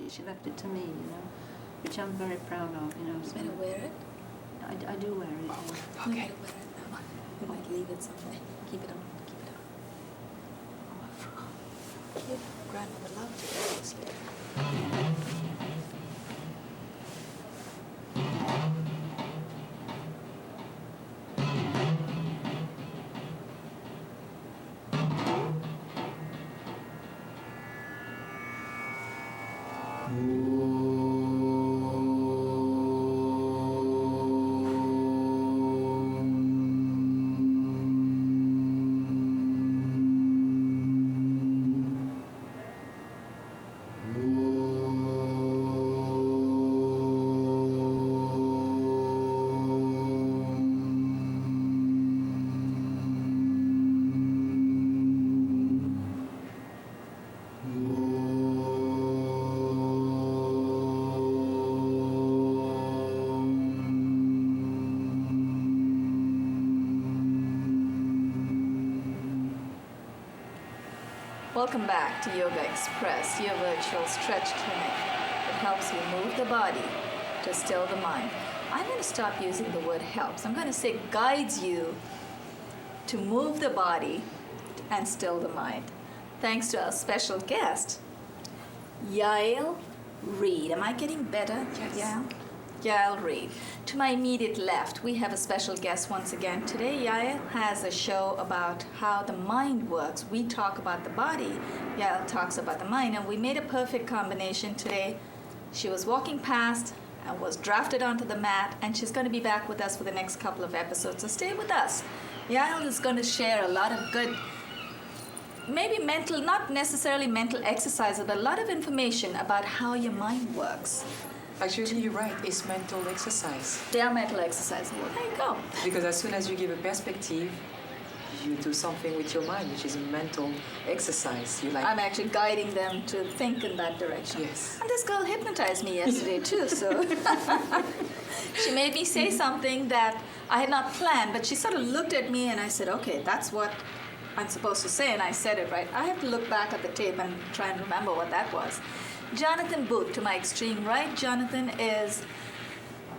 She left it to me, which I'm very proud of, So You better wear it. I do wear it. Okay. You better wear it now. You might leave it somewhere. Keep it on. Keep it on. Your grandmother loved you, obviously. Welcome back to Yogaxpress, your virtual stretch clinic that helps you move the body to still the mind. I'm going to stop using the word helps. I'm going to say guides you to move the body and still the mind. Thanks to our special guest, Yael Reed. Am I getting better? Yes. Yael? Yael Reed. To my immediate left, we have a special guest once again. Today, Yael has a show about how the mind works. We talk about the body, Yael talks about the mind, and we made a perfect combination today. She was walking past and was drafted onto the mat, and she's going to be back with us for the next couple of episodes, so stay with us. Yael is going to share a lot of good, maybe mental, not necessarily mental exercises, but a lot of information about how your mind works. Actually, you're right. It's mental exercise. They are mental exercises. Well, there you go. Because as soon as you give a perspective, you do something with your mind, which is a mental exercise. I'm actually guiding them to think in that direction. Yes. And this girl hypnotized me yesterday too, so she made me say something that I had not planned, but she sort of looked at me and I said, okay, that's what I'm supposed to say, and I said it right. I have to look back at the tape and try and remember what that was. Jonathan Boothe, to my extreme right. Jonathan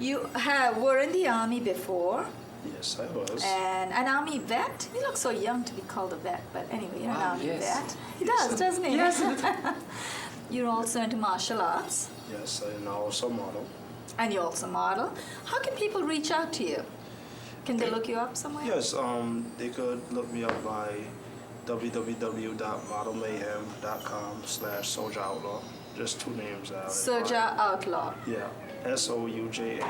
were in the army before. Yes, I was. And an army vet. You look so young to be called a vet, but anyway, you're an army vet. He Yes. does, doesn't he? Yes. You're also into martial arts. Yes, and I also model. And you also model. How can people reach out to you? Can they look you up somewhere? Yes, they could look me up by www.modelmayhem.com/Soldier Outlaw. Just two names. Soldier Outlaw. Yeah. SOUJAOUTLAW.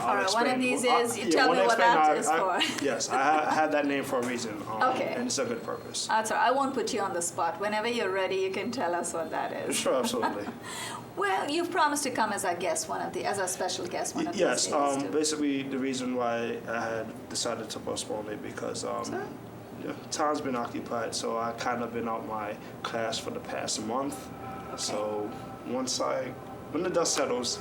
All right, one of these is, you tell me what that is for. Yes, I had that name for a reason. Okay. And it's a good purpose. That's all right. I won't put you on the spot. Whenever you're ready, you can tell us what that is. Sure, absolutely. Well, you've promised to come as our guest, as our special guest one of these days. Yes, too. basically the reason why I had decided to postpone it because time's been occupied, so I kind of been out my class for the past month. Okay. So when the dust settles,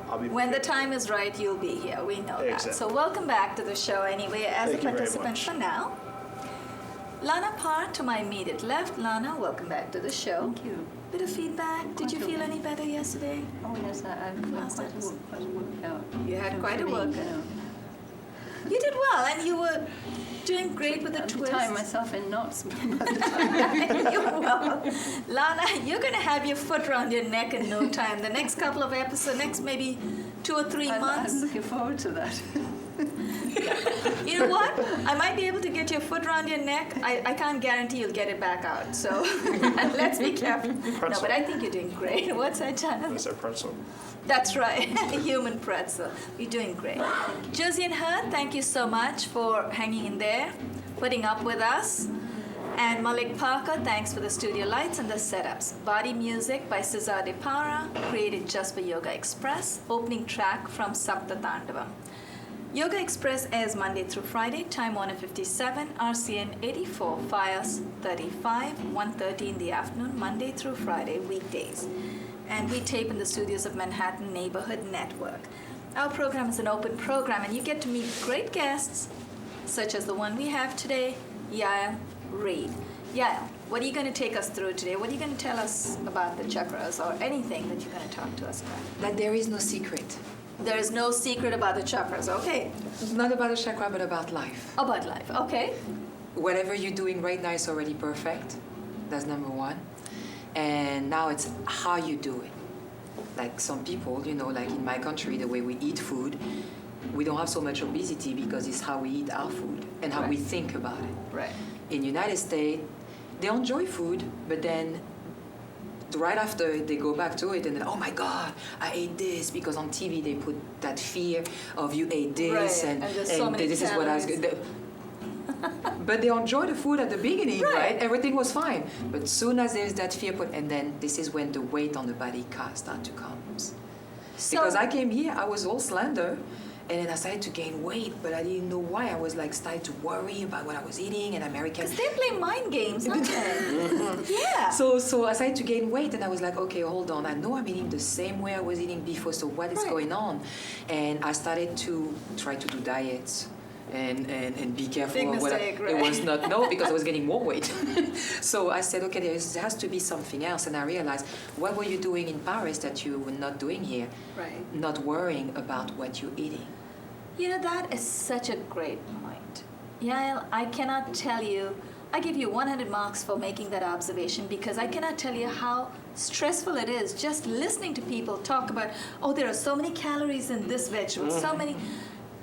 I'll be When the prepared. time is right, you'll be here. We know that. Exactly. So welcome back to the show anyway as Thank a you very participant much. for now. Lana Parr to my immediate left. Lana, welcome back to the show. Thank you. Bit of feedback. Did you feel any better yesterday? Oh, yes, I've Last quite a episode. workout. You had quite a For me, workout. You did well, and you were doing great with the I'm twist. tying myself in knots. You're well. Lana, you're going to have your foot around your neck in no time. The next couple of episodes, next maybe 2 or 3 months. I'm looking forward to that. You know what? I might be able to get your foot around your neck. I can't guarantee you'll get it back out. So let's be careful. No, but I think you're doing great. What's that, Jonathan? It's a pretzel. That's right. Human pretzel. You're doing great. Josie and Herd, thank you so much for hanging in there, putting up with us. And Malik Parker, thanks for the studio lights and the setups. Body music by Cesar de Parra, created just for Yogaxpress. Opening track from Sapta Tandavam. Yogaxpress airs Monday through Friday, time 1:57, RCN 84, FIOS 35, 1:30 in the afternoon, Monday through Friday, weekdays. And we tape in the studios of Manhattan Neighborhood Network. Our program is an open program, and you get to meet great guests, such as the one we have today, Yael Reed. Yeah, what are you going to take us through today? What are you going to tell us about the chakras or anything that you're going to talk to us about? That there is no secret. There is no secret about the chakras, okay. It's not about a chakra, but about life. About life, okay. Whatever you're doing right now is already perfect. That's number one. And now it's how you do it. Like some people, you know, like in my country, the way we eat food, we don't have so much obesity because it's how we eat our food and how we think about it. Right. In United States, they enjoy food, but then right after they go back to it and then, oh my God, I ate this, because on TV they put that fear of you ate this Right. And there's so many this is what I was calories. But they enjoy the food at the beginning, right? Everything was fine. But soon as there's that fear put, and then this is when the weight on the body start to come. So, Because I came here, I was all slender, and then I started to gain weight, but I didn't know why. I was like started to worry about what I was eating, and American. because they play mind games, don't they? Yeah. So I started to gain weight, and I was like, okay, hold on. I know I'm eating the same way I was eating before, so what is going on? And I started to try to do diets. And be careful Big of what mistake, right? it was not no, because I was getting more weight. So I said, okay, there has to be something else, and I realized, what were you doing in Paris that you were not doing here? Right. Not worrying about what you're eating. You know, that is such a great point. Yael, I cannot tell you, I give you 100 marks for making that observation, because I cannot tell you how stressful it is just listening to people talk about, oh, there are so many calories in this vegetable, so many.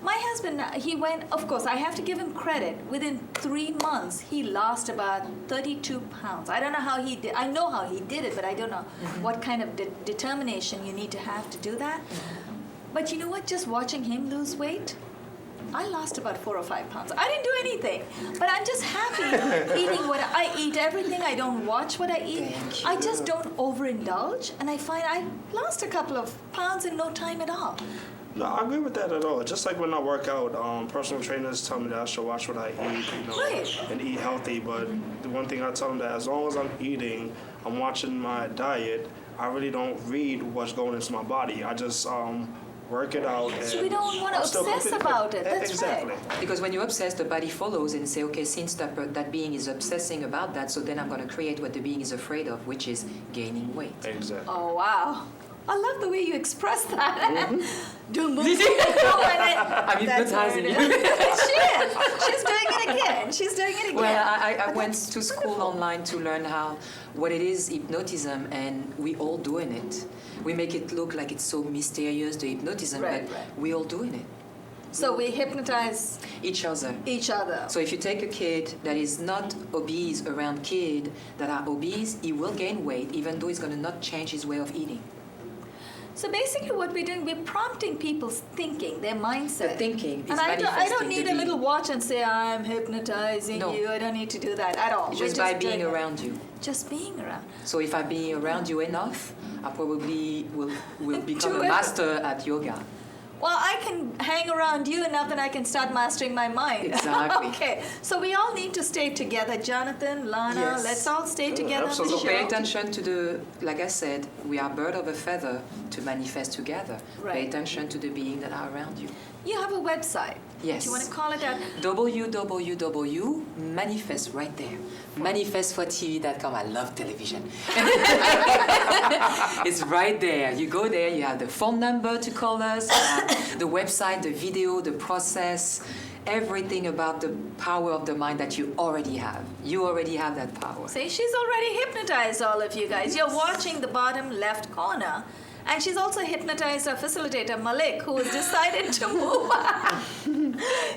My husband, he went, of course, I have to give him credit. Within 3 months, he lost about 32 pounds. I don't know how he did. I know how he did it, but I don't know what kind of determination you need to have to do that. But you know what? Just watching him lose weight, I lost about 4 or 5 pounds. I didn't do anything, but I'm just happy eating what I eat. Everything. I don't watch what I eat. Thank I you. just don't overindulge, and I find I lost a couple of pounds in no time at all. No, I agree with that at all. Just like when I work out, personal trainers tell me that I should watch what I eat, you know, Right. and eat healthy. But the one thing I tell them that as long as I'm eating, I'm watching my diet. I really don't read what's going into my body. I just work it out. So and we don't want to I'm still obsess completely about fit. it. That's exactly. right. Because when you obsess, the body follows and say, okay, since that being is obsessing about that, so then I'm going to create what the being is afraid of, which is gaining weight. Exactly. Oh, wow. I love the way you express that. Don't move. I'm hypnotizing you. She is. She's doing it again. She's doing it again. Well, I went to school online to learn what it is, hypnotism, and we all doing it. We make it look like it's so mysterious, the hypnotism, Right, but right. we all doing it. So we hypnotize Each other. each other. So if you take a kid that is not obese around kids that are obese, he will gain weight, even though he's going to not change his way of eating. So basically what we're doing, we're prompting people's thinking, their mindset. The thinking is And I don't manifesting need the a little being. watch and say, I'm hypnotizing No. you. I don't need to do that at all. It's We're just by doing being it. around you. Just being around. So if I be around you enough, I probably will become Do a it. master at yoga. Well, I can hang around you enough that I can start mastering my mind. Exactly. Okay, so we all need to stay together. Jonathan, Lana, Yes. let's all stay together on the absolutely. So show. pay attention to like I said, we are bird of a feather to manifest together. Pay Right. attention to the being that are around you. You have a website. Yes. Do you want to call it that? www.manifest right there. Manifestfortv.com. I love television. It's right there. You go there, you have the phone number to call us, you have the website, the video, the process, everything about the power of the mind that you already have. You already have that power. See, she's already hypnotized all of you guys. You're watching the bottom left corner. And she's also hypnotized our facilitator, Malik, who has decided to move out.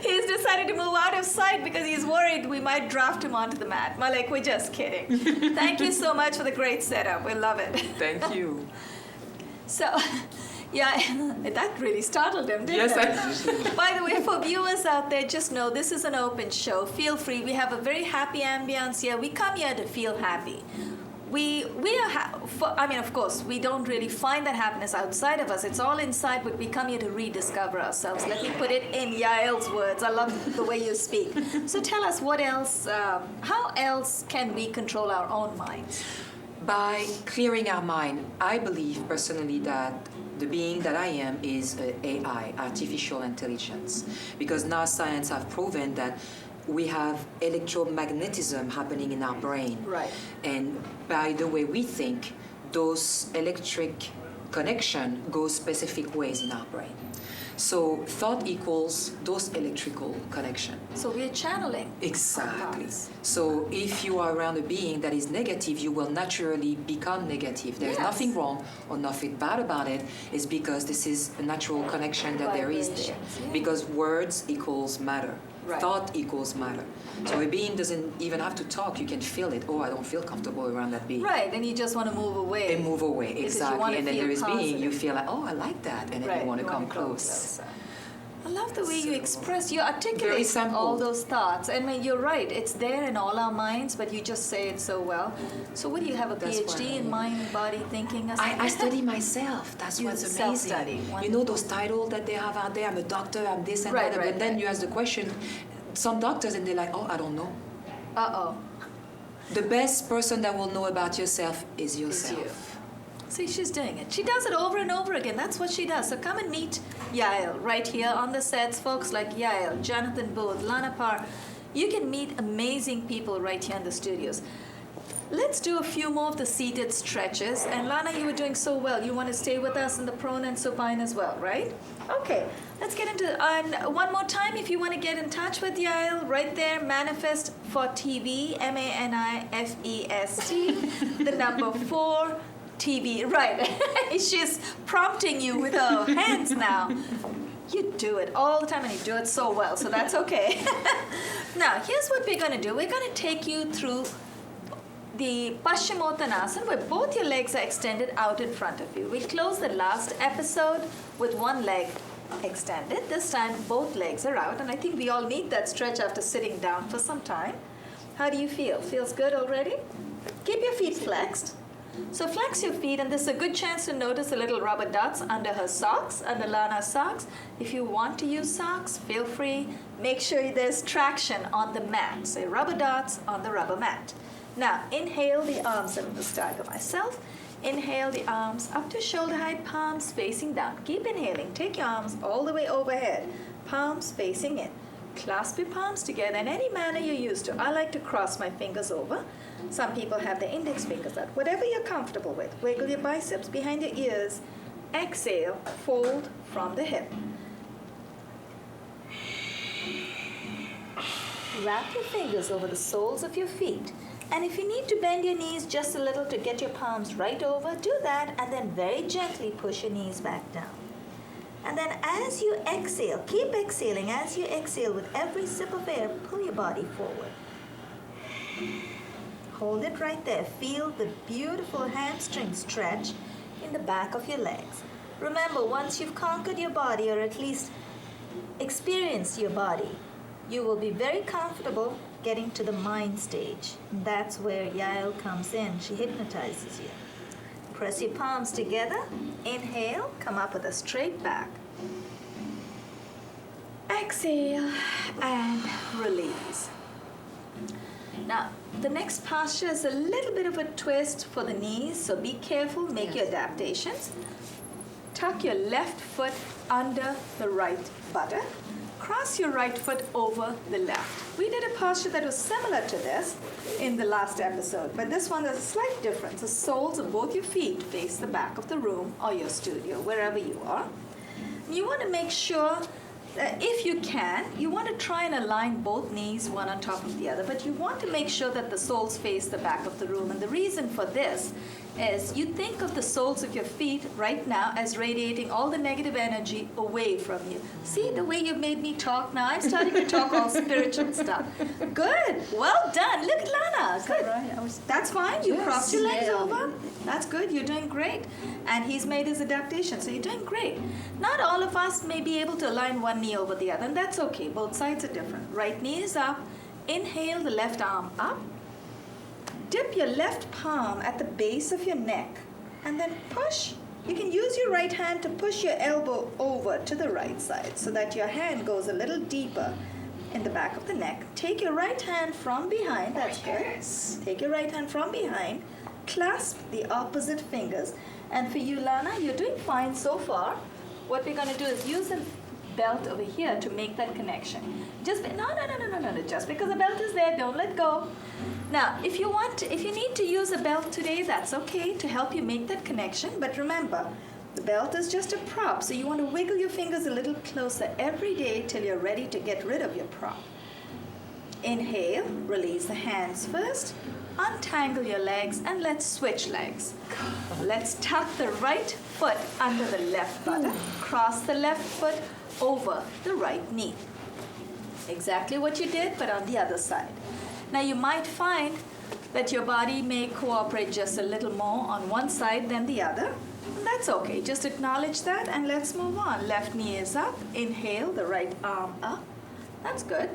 He's decided to move out of sight because he's worried we might draft him onto the mat. Malik, we're just kidding. Thank you so much for the great setup. We love it. Thank you. So, yeah, that really startled him, didn't Yes, it? By the way, for viewers out there, just know this is an open show. Feel free. We have a very happy ambience here. We come here to feel happy. We are, I mean, of course, we don't really find that happiness outside of us. It's all inside, but we come here to rediscover ourselves. Let me put it in Yael's words. I love the way you speak. So tell us what else, how else can we control our own minds? By clearing our mind, I believe personally that the being that I am is AI, artificial intelligence. Because now science have proven that we have electromagnetism happening in our brain. Right. And by the way we think, those electric connection go specific ways in our brain. So thought equals those electrical connection. So we're channeling. Exactly. thoughts. So if you are around a being that is negative, you will naturally become negative. There's Yes. nothing wrong or nothing bad about it. It's because this is a natural connection that there is there. Vibrations, yeah. Because words equals matter. Right. Thought equals matter. So a being doesn't even have to talk. You can feel it. Oh, I don't feel comfortable around that being. Right, and you just want to move away. And move away, Because you wanna exactly. And then feel there is being, you positive. feel like, oh, I like that. And then Right, you want to come go close. closer. I love the way you express, you Very articulate simple. all those thoughts. And when you're right, it's there in all our minds, but you just say it so well. So what do you have, a That's PhD why- in mind, body, thinking? or I something? study myself. That's You what's amazing. self-study. You know those titles that they have out there? I'm a doctor, I'm this and Right, that. right, And then right. you ask the question, some doctors, and they're like, oh, I don't know. Uh-oh, The best person that will know about yourself is it's yourself. you. See, she's doing it. She does it over and over again. That's what she does. So come and meet Yael right here on the sets. Folks like Yael, Jonathan Boothe, Lana Parr. You can meet amazing people right here in the studios. Let's do a few more of the seated stretches. And Lana, you were doing so well. You want to stay with us in the prone and supine as well, right? Okay, let's get into it. And one more time, if you want to get in touch with Yael, right there, Manifest for TV, MANIFEST, the number 4, TV. Right, she's prompting you with her hands now. You do it all the time and you do it so well, so that's okay. Now, here's what we're going to do. We're going to take you through the Paschimottanasana, where both your legs are extended out in front of you. We closed the last episode with one leg extended. This time, both legs are out, and I think we all need that stretch after sitting down for some time. How do you feel? Feels good already? Keep your feet flexed. So flex your feet, and this is a good chance to notice the little rubber dots under her socks, under Lana's socks. If you want to use socks, feel free. Make sure there's traction on the mat. So rubber dots on the rubber mat. Now, inhale the arms. I'm going to stagger myself. Inhale the arms up to shoulder height, palms facing down. Keep inhaling. Take your arms all the way overhead, palms facing in. Clasp your palms together in any manner you're used to. I like to cross my fingers over. Some people have the index fingers out. Whatever you're comfortable with. Wiggle your biceps behind your ears. Exhale, fold from the hip. Wrap your fingers over the soles of your feet. And if you need to bend your knees just a little to get your palms right over, do that, and then very gently push your knees back down. And then as you exhale, keep exhaling. As you exhale, with every sip of air, pull your body forward. Hold it right there. Feel the beautiful hamstring stretch in the back of your legs. Remember, once you've conquered your body, or at least experienced your body, you will be very comfortable getting to the mind stage. And that's where Yael comes in. She hypnotizes you. Press your palms together. Inhale, come up with a straight back. Exhale and release. Now, the next posture is a little bit of a twist for the knees, so be careful, make your adaptations. Tuck your left foot under the right buttock. Cross your right foot over the left. We did a posture that was similar to this in the last episode, but this one has a slight difference. The soles of both your feet face the back of the room or your studio, wherever you are. You want to make sure that if you can, you want to try and align both knees one on top of the other, but you want to make sure that the soles face the back of the room. And the reason for this is you think of the soles of your feet right now as radiating all the negative energy away from you. See the way you've made me talk now? I'm starting to talk all spiritual stuff. Good. Well done. Look at Lana. Good. Right. That's fine. You Yes, crossed your legs yeah. over. That's good. You're doing great. And he's made his adaptation, so you're doing great. Not all of us may be able to align one knee over the other, and that's okay. Both sides are different. Right knee is up. Inhale the left arm up. Dip your left palm at the base of your neck and then push. You can use your right hand to push your elbow over to the right side so that your hand goes a little deeper in the back of the neck. Take your right hand from behind. That's good. Take your right hand from behind. Clasp the opposite fingers. And for you, Lana, you're doing fine so far. What we're going to do is use the belt over here to make that connection. No. Just because the belt is there, don't let go. Now, if you need to use a belt today, that's okay to help you make that connection. But remember, the belt is just a prop, so you want to wiggle your fingers a little closer every day till you're ready to get rid of your prop. Inhale, release the hands first, untangle your legs, and let's switch legs. Let's tuck the right foot under the left buttock, cross the left foot over the right knee. Exactly what you did, but on the other side. Now you might find that your body may cooperate just a little more on one side than the other. That's okay, just acknowledge that and let's move on. Left knee is up, inhale, the right arm up. That's good.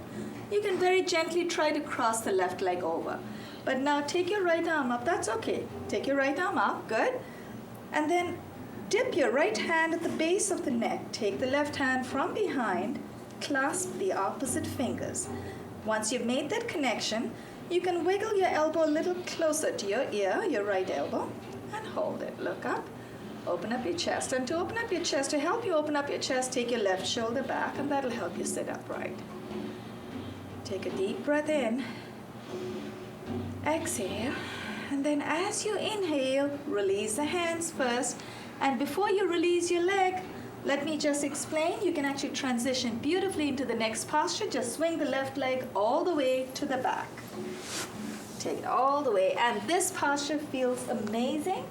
You can very gently try to cross the left leg over. But now take your right arm up, that's okay. Take your right arm up, good. And then dip your right hand at the base of the neck. Take the left hand from behind, clasp the opposite fingers. Once you've made that connection, you can wiggle your elbow a little closer to your ear, your right elbow, and hold it. Look up, open up your chest. And to open up your chest, to help you open up your chest, take your left shoulder back, and that'll help you sit upright. Take a deep breath in. Exhale, and then as you inhale, release the hands first. And before you release your leg, let me just explain. You can actually transition beautifully into the next posture. Just swing the left leg all the way to the back. Take it all the way. And this posture feels amazing.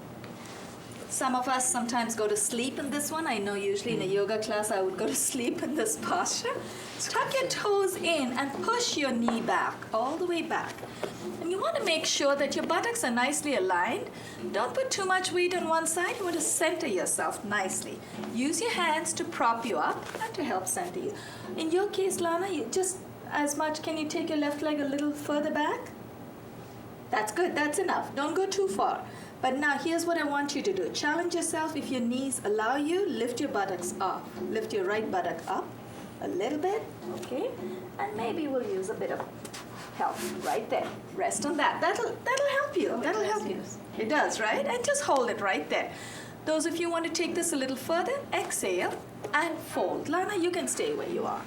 Some of us sometimes go to sleep in this one. I know usually in a yoga class I would go to sleep in this posture. Tuck your toes in and push your knee back, all the way back. And you want to make sure that your buttocks are nicely aligned. Don't put too much weight on one side. You want to center yourself nicely. Use your hands to prop you up and to help center you. In your case, Lana, you just as much, can you take your left leg a little further back? That's good, that's enough. Don't go too far. But now here's what I want you to do. Challenge yourself. If your knees allow you, lift your buttocks up. Lift your right buttock up a little bit, okay? And maybe we'll use a bit of help right there. Rest on that. That'll help you. That'll help you. It does, right? And just hold it right there. Those of you who want to take this a little further, exhale and fold. Lana, you can stay where you are.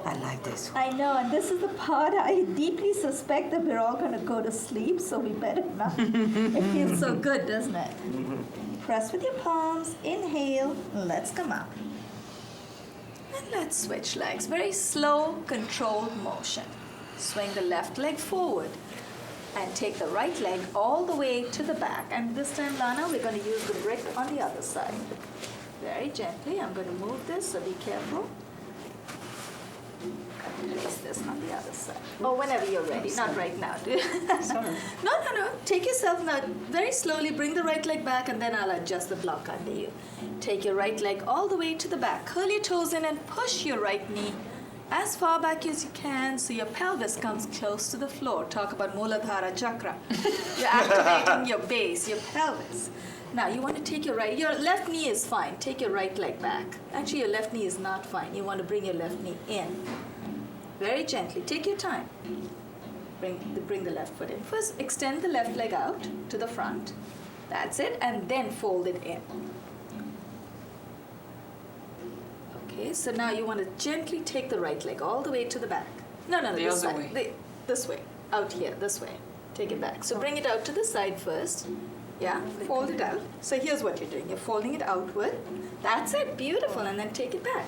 I like this. I know, and this is the part I deeply suspect that we're all going to go to sleep, so we better not. It feels so good, doesn't it? Press with your palms, inhale, let's come up. And let's switch legs. Very slow, controlled motion. Swing the left leg forward and take the right leg all the way to the back. And this time, Lana, we're going to use the brick on the other side. Very gently, I'm going to move this, so be careful. Place this on the other side. Oh, whenever you're ready. Not right now. Sorry. No. Take yourself now. Very slowly bring the right leg back and then I'll adjust the block under you. Take your right leg all the way to the back. Curl your toes in and push your right knee as far back as you can so your pelvis comes close to the floor. Talk about Muladhara chakra. You're activating your base, your pelvis. Now you want to take your left knee is fine. Take your right leg back. Actually, your left knee is not fine. You want to bring your left knee in. Very gently. Take your time. Bring the left foot in. First, extend the left leg out to the front. That's it. And then fold it in. Okay, so now you want to gently take the right leg all the way to the back. No, this side. This way. Out here, this way. Take it back. So bring it out to the side first. Yeah, fold it out. So here's what you're doing. You're folding it outward. That's it. Beautiful. And then take it back.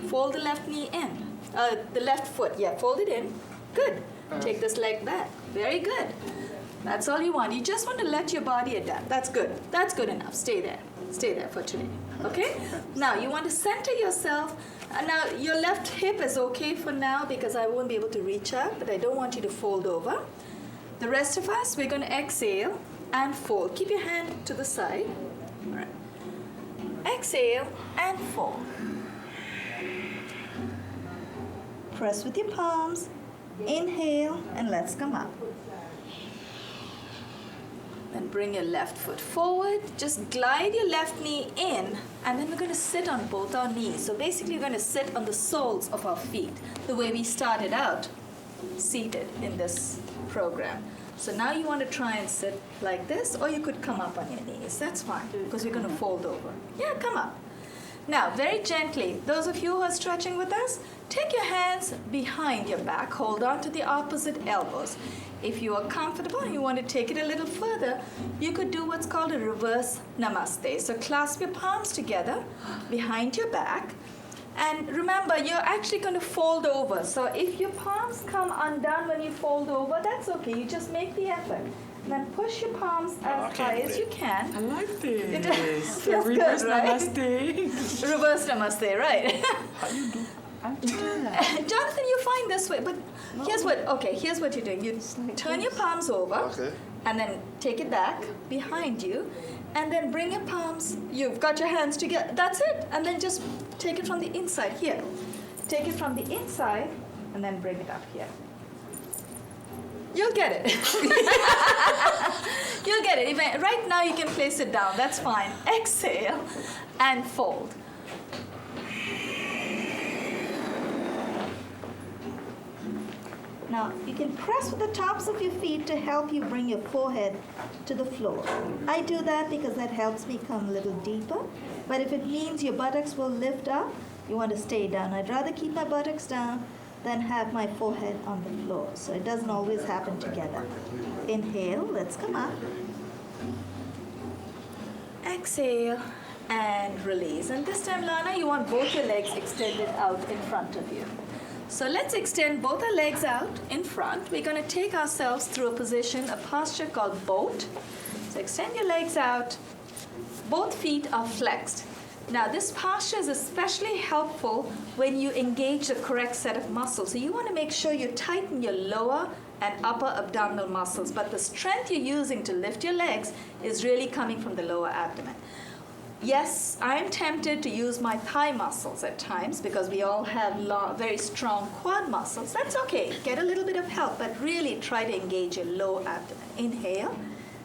Fold the left knee in. The left foot. Yeah, fold it in. Good. Take this leg back. Very good. That's all you want. You just want to let your body adapt. That's good. That's good enough. Stay there. Stay there for today. Okay? Now, you want to center yourself. Now, your left hip is okay for now because I won't be able to reach out, but I don't want you to fold over. The rest of us, we're going to exhale and fold. Keep your hand to the side. All right. Exhale and fold. Press with your palms. Inhale and let's come up. Then bring your left foot forward. Just glide your left knee in and then we're going to sit on both our knees. So basically we're going to sit on the soles of our feet the way we started out seated in this program. So now you want to try and sit like this, or you could come up on your knees. That's fine, because we're going to fold over. Yeah, come up. Now, very gently, those of you who are stretching with us, take your hands behind your back. Hold on to the opposite elbows. If you are comfortable and you want to take it a little further, you could do what's called a reverse namaste. So clasp your palms together behind your back. And remember, you're actually going to fold over. So if your palms come undone when you fold over, that's okay. You just make the effort. And then push your palms as high as you can. I like this. It feels good, right? Namaste. Reverse namaste, right? How you do? Jonathan, you find this way, but here's what you're doing. You turn your palms over, Okay. and then take it back behind you, and then bring your palms, you've got your hands together, that's it, and then just take it from the inside here. Take it from the inside, and then bring it up here. You'll get it. You'll get it. Right now you can place it down, that's fine. Exhale, and fold. Now, you can press with the tops of your feet to help you bring your forehead to the floor. I do that because that helps me come a little deeper. But if it means your buttocks will lift up, you want to stay down. I'd rather keep my buttocks down than have my forehead on the floor. So it doesn't always happen together. Inhale, let's come up. Exhale, and release. And this time, Lana, you want both your legs extended out in front of you. So let's extend both our legs out in front. We're going to take ourselves through a position, a posture called Boothe. So extend your legs out. Both feet are flexed. Now this posture is especially helpful when you engage the correct set of muscles. So you want to make sure you tighten your lower and upper abdominal muscles, but the strength you're using to lift your legs is really coming from the lower abdomen. Yes, I'm tempted to use my thigh muscles at times because we all have very strong quad muscles. That's okay. Get a little bit of help, but really try to engage your low abdomen. Inhale,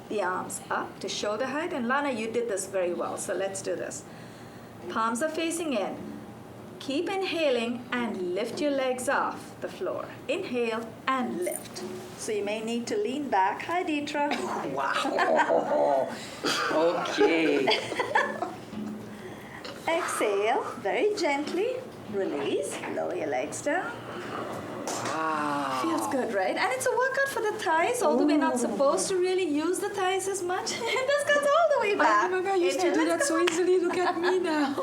the arms up to shoulder height. And Lana, you did this very well, so let's do this. Palms are facing in. Keep inhaling and lift your legs off the floor. Inhale and lift. So you may need to lean back. Hi, Deetra. Wow. Okay. Exhale, very gently. Release. Lower your legs down. Wow. Feels good, right? And it's a workout for the thighs, although we're not supposed to really use the thighs as much. This goes all the way back. I remember I used to do that so easily. Look at me now.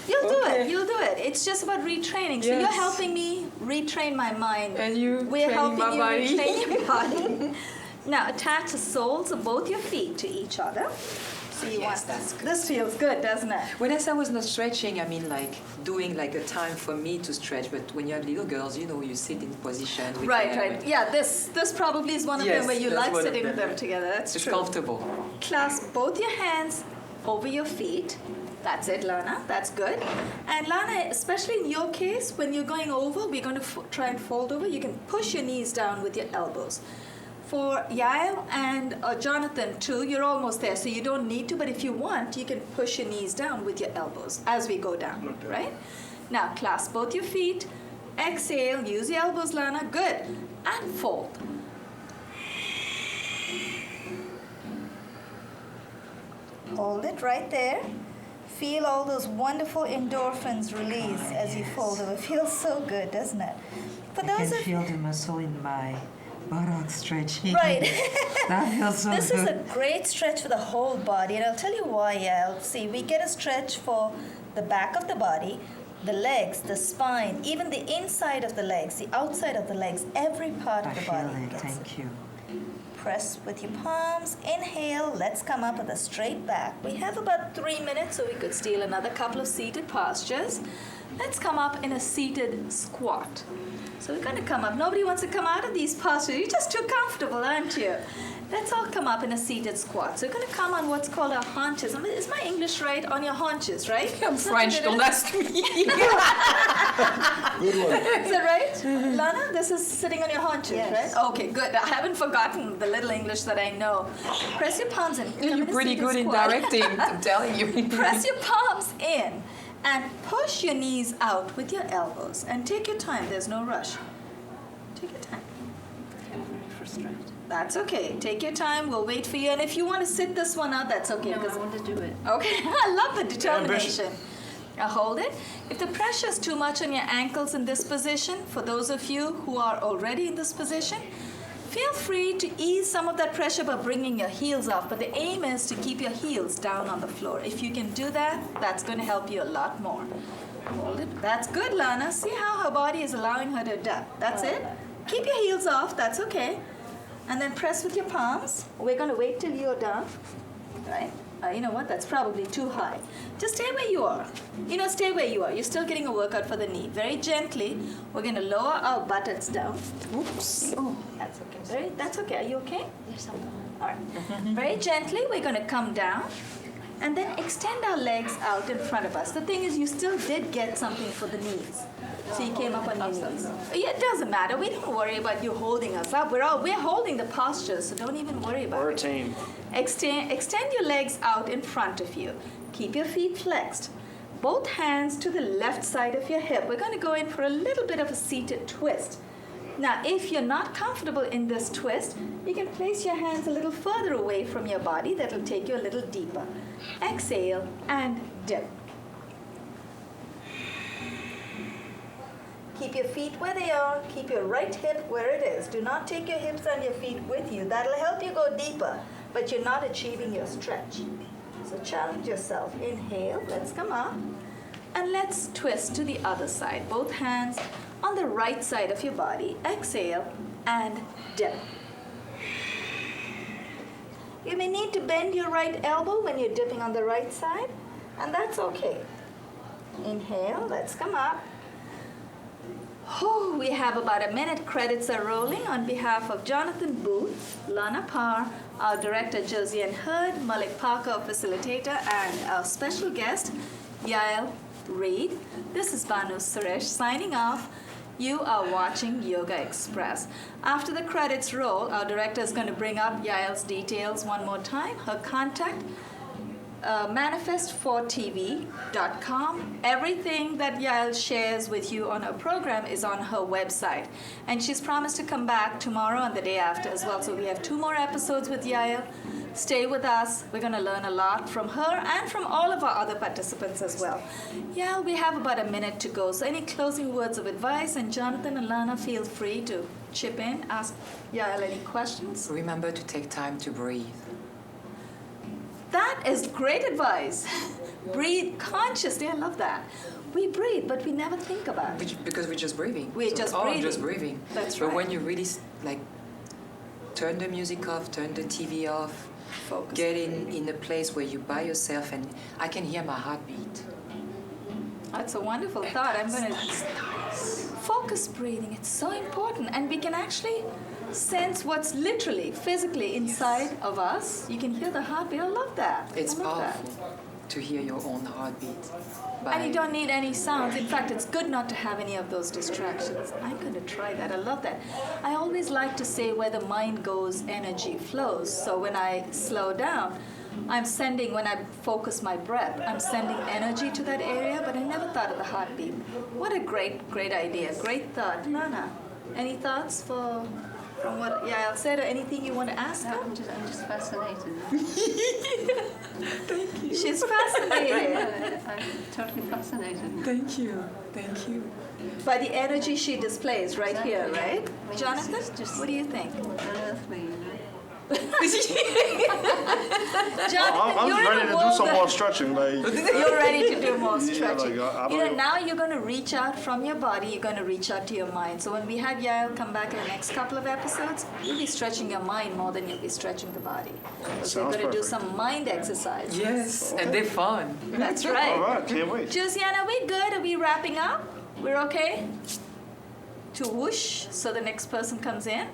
You'll do it. You'll do it. It's just about retraining. So Yes. you're helping me retrain my mind. And you We're training helping my you body. retrain your body. Now attach the soles of both your feet to each other. So you Yes, want that's good. This feels good, doesn't it? When I say I was not stretching, I mean like doing like a time for me to stretch. But when you have little girls, you know, you sit in position. With Right, them right. and Yeah, this probably is one of Yes, them where you that's like one of sitting with them. them together. That's It's true. comfortable. Clasp both your hands over your feet. That's it, Lana. That's good. And Lana, especially in your case, when you're going over, we're going to try and fold over. You can push your knees down with your elbows. For Yael and Jonathan too, you're almost there, so you don't need to, but if you want, you can push your knees down with your elbows as we go down, Okay. right? Now, clasp both your feet. Exhale, use your elbows, Lana. Good. And fold. Hold it right there. Feel all those wonderful endorphins release as you fold over. It feels so good, doesn't it? For I those can of feel the muscle in my buttocks stretching. Right. That feels so This good. is a great stretch for the whole body, and I'll tell you why, Yael. See, we get a stretch for the back of the body, the legs, the spine, even the inside of the legs, the outside of the legs, every part I of the feel body it. gets Thank you. Press with your palms. Inhale. Let's come up with a straight back. We have about 3 minutes, so we could steal another couple of seated postures. Let's come up in a seated squat. So we're going to come up. Nobody wants to come out of these postures. You're just too comfortable, aren't you? Let's all come up in a seated squat. So we're going to come on what's called our haunches. I mean, is my English right? On your haunches, right? I'm French, don't ask me. Good one. Is that right? Lana, this is sitting on your haunches, Yes. right? Okay, good. I haven't forgotten the little English that I know. Press your palms in. Come You're in a pretty seated good in squat. directing, I'm telling you. Press your palms in and push your knees out with your elbows. And take your time. There's no rush. Take your time. I'm very frustrated. That's okay. Take your time. We'll wait for you. And if you want to sit this one out, that's okay. No, I want to do it. Okay, I love the determination. Ambition. Now hold it. If the pressure is too much on your ankles in this position, for those of you who are already in this position, feel free to ease some of that pressure by bringing your heels off. But the aim is to keep your heels down on the floor. If you can do that, that's going to help you a lot more. Hold it. That's good, Lana. See how her body is allowing her to adapt. That's it. Keep your heels off. That's okay. And then press with your palms. We're going to wait till you're done. Right? You know what? That's probably too high. Just stay where you are. Stay where you are. You're still getting a workout for the knee. Very gently, we're going to lower our buttocks down. Oops. Oh, that's okay. That's okay. Are you okay? Yes, I'm done. All right. Very gently, we're going to come down and then extend our legs out in front of us. The thing is, you still did get something for the knees. So you came up on your knees. Yeah, it doesn't matter. We don't worry about you holding us up. We're holding the posture, so don't even worry about We're a it. team. Extend your legs out in front of you. Keep your feet flexed. Both hands to the left side of your hip. We're going to go in for a little bit of a seated twist. Now, if you're not comfortable in this twist, you can place your hands a little further away from your body. That'll take you a little deeper. Exhale and dip. Keep your feet where they are. Keep your right hip where it is. Do not take your hips and your feet with you. That'll help you go deeper, but you're not achieving your stretch. So challenge yourself. Inhale. Let's come up. And let's twist to the other side. Both hands on the right side of your body. Exhale and dip. You may need to bend your right elbow when you're dipping on the right side, and that's okay. Inhale. Let's come up. Oh, we have about a minute. Credits are rolling. On behalf of Jonathan Boothe, Lana Parr, our director Josiane Hurd, Malik Parker, our facilitator, and our special guest, Yael Reid. This is Banu Suresh signing off. You are watching Yogaxpress. After the credits roll, our director is going to bring up Yael's details one more time. Her contact, manifest4tv.com. Everything that Yael shares with you on her program is on her website. And she's promised to come back tomorrow and the day after as well. So we have 2 more episodes with Yael. Stay with us. We're going to learn a lot from her and from all of our other participants as well. Yael, we have about a minute to go. So any closing words of advice? And Jonathan and Lana, feel free to chip in, ask Yael any questions. Remember to take time to breathe. That is great advice. Breathe consciously. I love that. We breathe, but we never think about it. Because we're just breathing. We're just I'm breathing. just breathing. That's But right. when you really turn the music off, turn the TV off, Focus. get in a place where you're by yourself, and I can hear my heartbeat. That's a wonderful thought. I'm going to focus breathing. It's so important. And we can actually sense what's literally, physically inside of us. You can hear the heartbeat. I love that. It's I love that. powerful to hear your own heartbeat. And you don't need any sounds. In fact, it's good not to have any of those distractions. I'm going to try that. I love that. I always like to say where the mind goes, energy flows. So when I slow down, when I focus my breath, I'm sending energy to that area, but I never thought of the heartbeat. What a great idea. Great thought. Lana, any thoughts from what Yael said, or anything you want to ask her? No, I'm just fascinated. Thank you. She's fascinated I'm totally fascinated. Thank you. Thank you. by the energy she displays right here, right? I mean, Jonathan, it's just what do you think? unearthly, you know. Jonathan, I'm you're just in ready a to do world some that- more stretching. You're ready to do more Yeah, stretching. like, I don't know. Now you're going to reach out from your body, you're going to reach out to your mind. So when we have Yael come back in the next couple of episodes, you'll be stretching your mind more than you'll be stretching the body. So we're Sounds going to do perfect. some mind exercises. Yes, and they're fun. That's right. All right, can't wait. Josiane, are we good? Are we wrapping up? We're okay? To whoosh so the next person comes in?